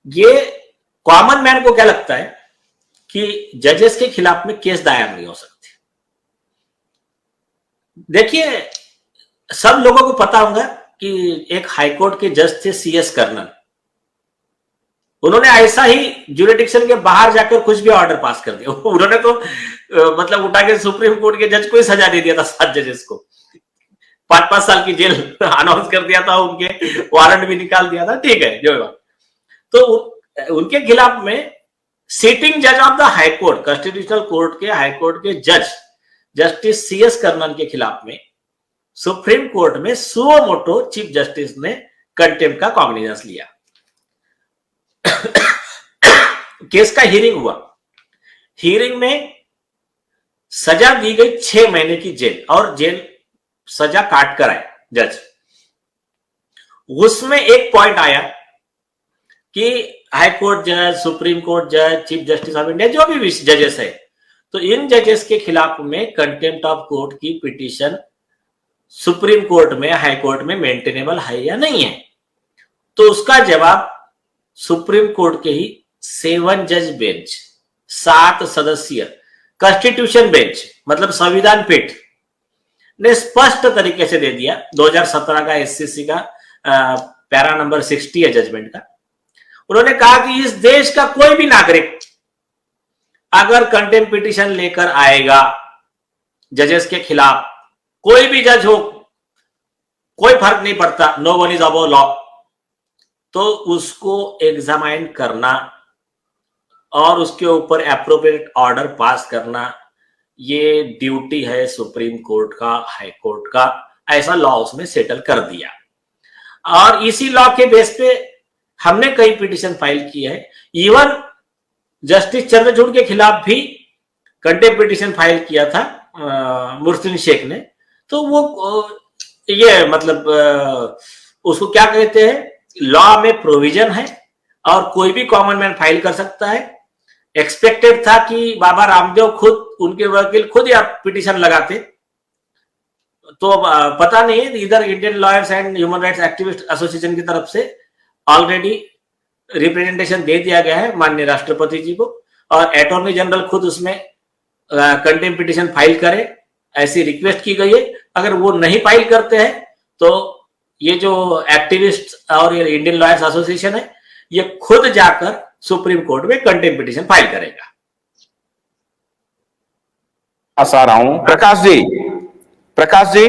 ये common man को क्या लगता है कि जजेस के खिलाफ में केस दायर नहीं हो सकते। देखिए, सब लोगों को पता होगा कि एक हाईकोर्ट के जज थे CS कर्नल। उन्होंने ऐसा ही ज्यूरिडिक्शन के बाहर जाकर कुछ भी ऑर्डर पास कर दिया। उन्होंने तो मतलब उठा के सुप्रीम कोर्ट के जज को ही सजा दे दिया था, 7 जजेस को 5-5 साल की जेल अनाउंस कर दिया था, उनके वारंट भी निकाल दिया था। ठीक है, जो बात, तो उनके खिलाफ में सिटिंग जज of the high court, constitutional court के हाईकोर्ट के जज जस्टिस CS कर्नल के खिलाफ में सुप्रीम कोर्ट में सुओ मोटो चीफ जस्टिस ने कंटेम्प्ट का कॉग्निजेंस लिया। केस का हियरिंग हुआ। हियरिंग में सजा दी गई 6 महीने की जेल, और जेल सजा काट कर आए जज। उसमें एक पॉइंट आया कि हाई कोर्ट जज, सुप्रीम कोर्ट जज, चीफ जस्टिस ऑफ इंडिया, जो भी जजेस है, तो इन जजेस के खिलाफ में कंटेम्प्ट ऑफ कोर्ट की पिटीशन सुप्रीम कोर्ट में, हाई कोर्ट में मेंटेनेबल है या नहीं है। तो उसका जवाब सुप्रीम कोर्ट के ही 7 जज बेंच, 7 सदस्यीय कॉन्स्टिट्यूशन बेंच, मतलब संविधान पीठ ने स्पष्ट तरीके से दे दिया। 2017 का SCC का पैरा नंबर 60 है जजमेंट का। उन्होंने कहा कि इस देश का कोई भी नागरिक अगर कंटेम्प्ट पिटीशन लेकर आएगा जजेस के खिलाफ, कोई भी जज हो, कोई फर्क नहीं पड़ता, no one is above law, तो उसको एग्जामाइन करना और उसके ऊपर एप्रोप्रिएट ऑर्डर पास करना, ये ड्यूटी है सुप्रीम कोर्ट का, हाई कोर्ट का। ऐसा लॉ उसमें सेटल कर दिया, और इसी लॉ के बेस पे हमने कई पिटीशन फाइल की है। इवन जस्टिस चंद्रचूड़ के खिलाफ भी कंटेम्प्ट पिटीशन फाइल किया था मुर्सिन शेख ने। तो वो ये मतलब उसको क्या कहते हैं, लॉ में प्रोविजन है और कोई भी कॉमन मैन फाइल कर सकता है। एक्सपेक्टेड था कि बाबा रामदेव खुद, उनके वकील खुद या पिटीशन लगाते, तो पता नहीं है। इधर Indian lawyers and human rights activist association की तरफ से ऑलरेडी रिप्रेजेंटेशन दे दिया गया है माननीय राष्ट्रपति जी को, और अटॉर्नी जनरल खुद उसमें कंटेम्प्ट पिटीशन फाइल करे, ऐसी रिक्वेस्ट की गई है। अगर वो नहीं फाइल करते हैं तो ये जो एक्टिविस्ट और ये इंडियन लॉयर्स एसोसिएशन है, ये खुद जाकर सुप्रीम कोर्ट में कंटेम्प्ट पिटीशन फाइल करेगा। आ रहा हूं प्रकाश जी, प्रकाश जी,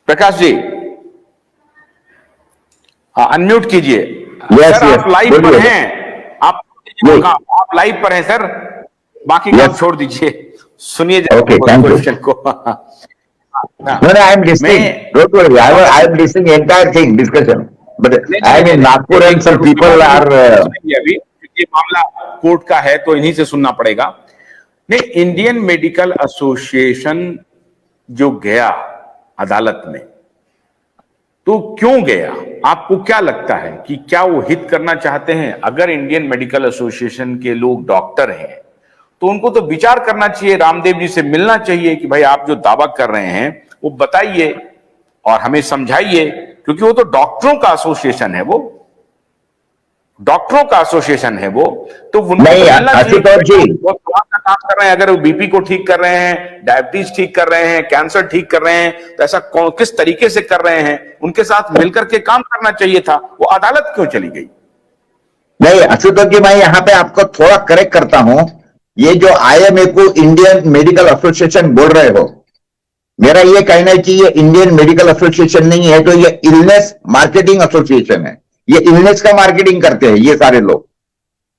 प्रकाश जी, हाँ अनम्यूट कीजिए। सर आप लाइव पर हैं, आप लाइव पर हैं सर, बाकी काम छोड़ दीजिए, सुनिए क्वेश्चन को। No, I am listening. Don't worry. I am listening entire thing discussion. But I am in Nagpur and some people are. अभी ये मामला कोर्ट का है तो इन्हीं से सुनना पड़ेगा। नहीं, इंडियन मेडिकल एसोसिएशन जो गया अदालत में, तो क्यों गया? आपको क्या लगता है कि क्या वो हित करना चाहते हैं? अगर इंडियन मेडिकल एसोसिएशन के लोग डॉक्टर हैं तो उनको तो विचार करना चाहिए, रामदेव जी से मिलना चाहिए कि भाई आप जो दावा कर रहे हैं वो बताइए और हमें समझाइए, क्योंकि वो तो डॉक्टरों का एसोसिएशन है, वो डॉक्टरों का एसोसिएशन है वो, तो उनको मिलना चाहिए। वो का काम कर रहे हैं, अगर वो बीपी को ठीक कर रहे हैं, डायबिटीज ठीक कर रहे हैं, कैंसर ठीक कर रहे हैं, तो ऐसा किस तरीके से कर रहे हैं, उनके साथ मिलकर के काम करना चाहिए था। वो अदालत क्यों चली गई? नहीं आशुतोष जी, मैं यहाँ पे आपको थोड़ा करेक्ट करता हूं। ये जो IMA को इंडियन मेडिकल एसोसिएशन बोल रहे हो, मेरा ये कहना है कि ये इंडियन मेडिकल एसोसिएशन नहीं है, तो ये इलनेस मार्केटिंग एसोसिएशन है। ये इलनेस का मार्केटिंग करते हैं ये सारे लोग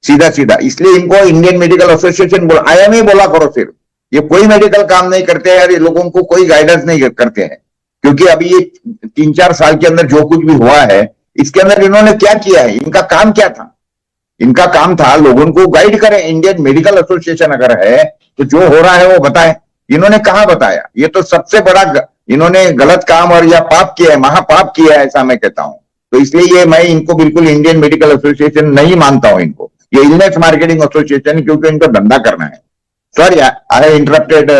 सीधा सीधा, इसलिए इनको इंडियन मेडिकल एसोसिएशन बोल, IMA बोला करो सिर्फ। ये कोई मेडिकल काम नहीं करते हैं और ये लोगों को कोई गाइडेंस नहीं करते हैं, क्योंकि अभी ये 3-4 साल के अंदर जो कुछ भी हुआ है, इसके अंदर इन्होंने क्या किया है, इनका काम क्या था? इनका काम था लोगों को गाइड करें। इंडियन मेडिकल एसोसिएशन अगर है तो जो हो रहा है वो बताएं। इन्होंने कहां बताया? ये तो सबसे बड़ा इन्होंने गलत काम और या पाप किया है, महापाप किया है, ऐसा मैं कहता हूं। तो इसलिए ये मैं इनको बिल्कुल इंडियन मेडिकल एसोसिएशन नहीं मानता हूं इनको। ये इलनेस मार्केटिंग एसोसिएशन, क्योंकि इनको धंधा करना है। Sorry I have interrupted.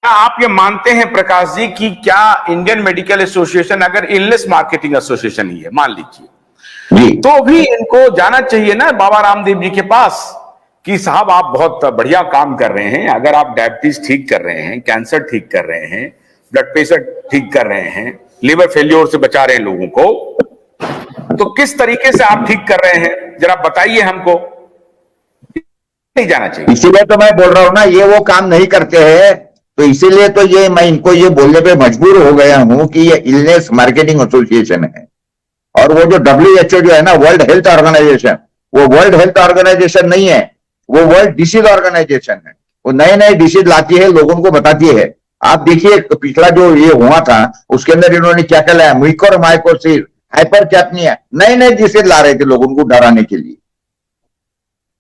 आप ये मानते हैं प्रकाश जी कि क्या इंडियन मेडिकल एसोसिएशन अगर इलनेस मार्केटिंग एसोसिएशन ही है, मान लीजिए, जी तो भी इनको जाना चाहिए ना बाबा रामदेव जी के पास कि साहब आप बहुत बढ़िया काम कर रहे हैं, अगर आप डायबिटीज ठीक कर रहे हैं, कैंसर ठीक कर रहे हैं, ब्लड प्रेशर ठीक कर रहे हैं, लिवर फेल्योर से बचा रहे हैं लोगों को, तो किस तरीके से आप ठीक कर रहे हैं जरा बताइए हमको। नहीं जाना चाहिए। इसीलिए तो मैं बोल रहा हूं ना, ये वो काम नहीं करते हैं, तो इसीलिए तो ये मैं इनको ये बोलने पे मजबूर हो गया हूं कि ये इलनेस मार्केटिंग एसोसिएशन है। और वो जो WHO जो है ना, वर्ल्ड हेल्थ ऑर्गेनाइजेशन, वो वर्ल्ड हेल्थ ऑर्गेनाइजेशन नहीं है, वो वर्ल्ड डिसीज ऑर्गेनाइजेशन है। वो नए नए डिसीज लाती है, लोगों को बताती है। आप देखिए पिछला जो ये हुआ था उसके अंदर इन्होंने क्या क्या लाया, म्यूकोरमाइकोसिस, हाइपर कैप्निया, नए नए डिसीज ला रहे थे लोगों को डराने के लिए।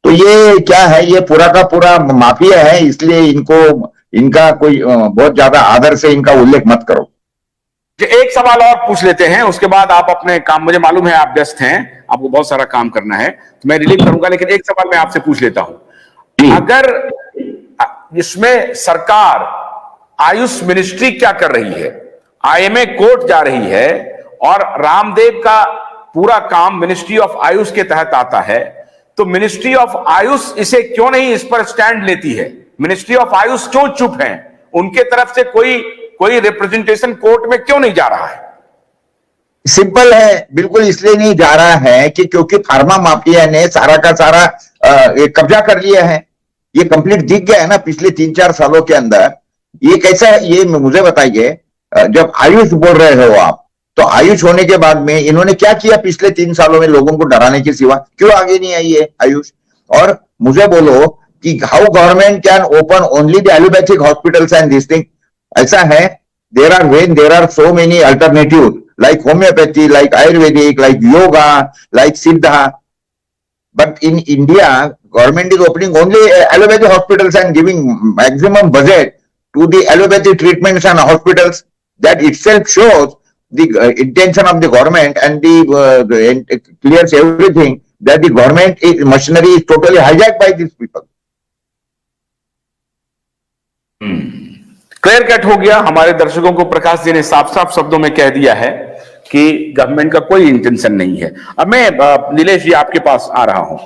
तो ये क्या है, ये पूरा का पूरा माफिया है, इसलिए इनको इनका कोई बहुत ज्यादा आदर से इनका उल्लेख मत करो। एक सवाल और पूछ लेते हैं, उसके बाद आप अपने काम, मुझे मालूम है आप व्यस्त हैं, आपको बहुत सारा काम करना है, तो मैं रिलीव करूंगा, लेकिन एक सवाल मैं आपसे पूछ लेता हूं। अगर इसमें सरकार, आयुष मिनिस्ट्री क्या कर रही है, IMA कोर्ट जा रही है और रामदेव का पूरा काम मिनिस्ट्री ऑफ आयुष के तहत आता है, तो मिनिस्ट्री ऑफ आयुष इसे क्यों नहीं, इस पर स्टैंड लेती है? मिनिस्ट्री ऑफ आयुष क्यों चुप है? उनके तरफ से कोई रिप्रेजेंटेशन कोर्ट में क्यों नहीं जा रहा है? सिंपल है, बिल्कुल इसलिए नहीं जा रहा है कि क्योंकि फार्मा माफिया ने सारा का सारा कब्जा कर लिया है। ये कंप्लीट दिख गया है ना पिछले 3-4 सालों के अंदर। ये कैसा है, ये मुझे बताइए। जब आयुष बोल रहे हो आप, तो आयुष होने के बाद में इन्होंने क्या किया पिछले 3 सालों में लोगों को डराने के सिवा? क्यों आगे नहीं आई है आयुष? और मुझे बोलो कि how government can open only the allopathic hospitals and this thing? ऐसा है, there are so many alternatives like homeopathy, like Ayurvedic, like yoga, like Siddha. But in India, government is opening only allopathy hospitals and giving maximum budget to the allopathy treatments and hospitals. That itself shows the intention of the government, and clears everything that the government machinery is totally hijacked by these people. Clear cut हो गया। हमारे दर्शकों को प्रकाश जी ने साफ साफ शब्दों में कह दिया है कि गवर्नमेंट का कोई इंटेंशन नहीं है। अब मैं नीलेश जी आपके पास आ रहा हूं।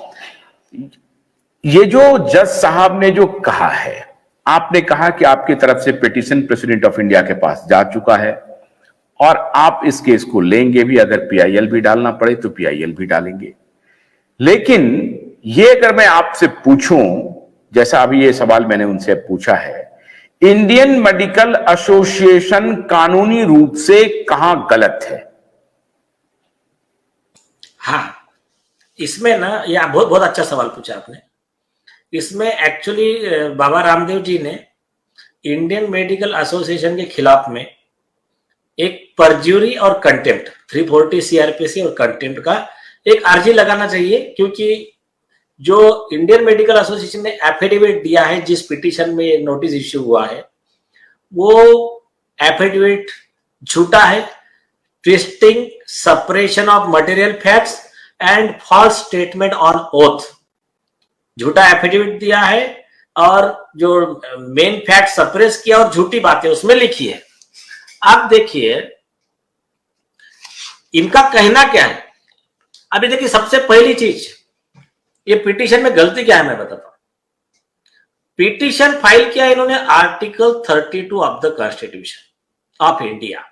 ये जो जज साहब ने जो कहा है, आपने कहा कि आपकी तरफ से पिटीशन प्रेसिडेंट ऑफ इंडिया के पास जा चुका है और आप इस केस को लेंगे भी, अगर PIL भी डालना पड़े तो PIL भी डालेंगे। लेकिन ये अगर मैं आपसे पूछूं, जैसा अभी ये सवाल मैंने उनसे पूछा है, इंडियन मेडिकल एसोसिएशन कानूनी रूप से कहां गलत है? हाँ, इसमें ना, यह बहुत बहुत अच्छा सवाल पूछा आपने। इसमें एक्चुअली बाबा रामदेव जी ने इंडियन मेडिकल एसोसिएशन के खिलाफ में एक परज्यूरी और कंटेम्प्ट, 340 CRPC और कंटेम्प्ट का एक अर्जी लगाना चाहिए, क्योंकि जो इंडियन मेडिकल एसोसिएशन ने एफिडेविट दिया है, जिस पिटीशन में नोटिस इश्यू हुआ है, वो एफिडेविट झूठा है। Twisting, separation of material facts and false statement on oath, झूठा एफिडेविट दिया है और जो मेन फैक्ट सप्रेस किया और झूठी बातें उसमें लिखी है। अब देखिए इनका कहना क्या है। अभी देखिए, सबसे पहली चीज, ये पिटीशन में गलती क्या है मैं बताता हूं। पिटीशन फाइल किया इन्होंने article 32 of the constitution of India.